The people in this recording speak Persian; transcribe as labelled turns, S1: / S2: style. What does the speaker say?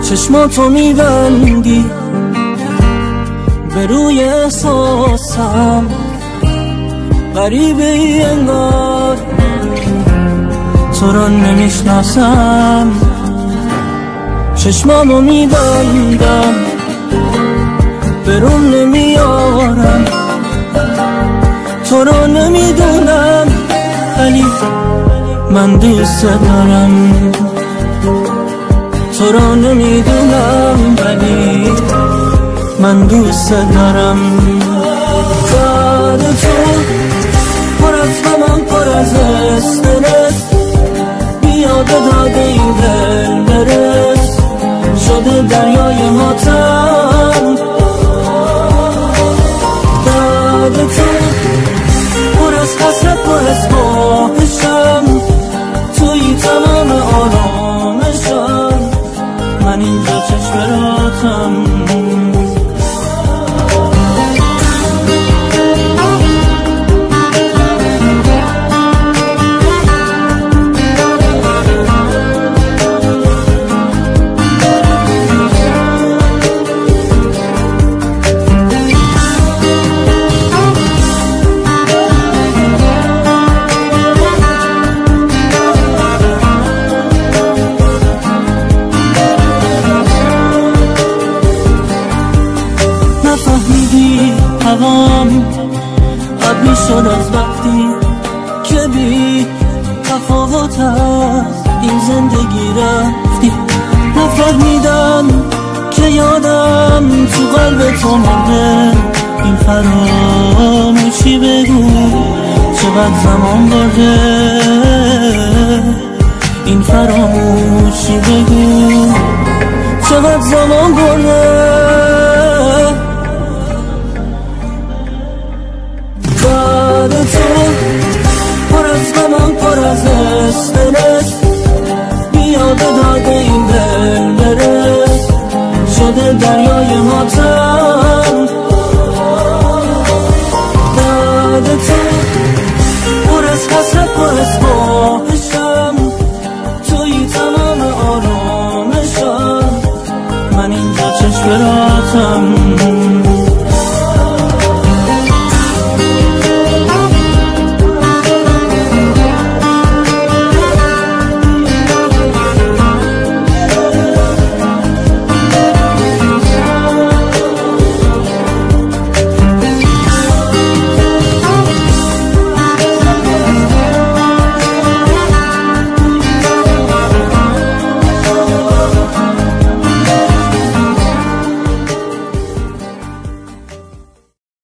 S1: چشماتو میبندی به روی احساسم، غریبه ای انگار تو را نمیشناسم. چشمامو میبندم به روم نمیارم، تو را نمیدونم ولی من دوست دارم. تو را نمیدونم ولی من دوست دارم. یاد تو پر از غمم، پر از استرس، بیا به داده این دل برس، شده دریای ماتم. یاد تو پر از حسرت، پر از خواهشم، توی تمام آرامشم، من اینجا چشم راتم. هوام ابری شد از وقتی که بی تفاوت از این زندگی رفتی. نفهمیدم که یادم تو قلب تو مانده، این فراموشی بگو چقدر زمان برده. این فراموشی بگو چقدر زمان برده. یاد تو پر از غمم، پر از استرس،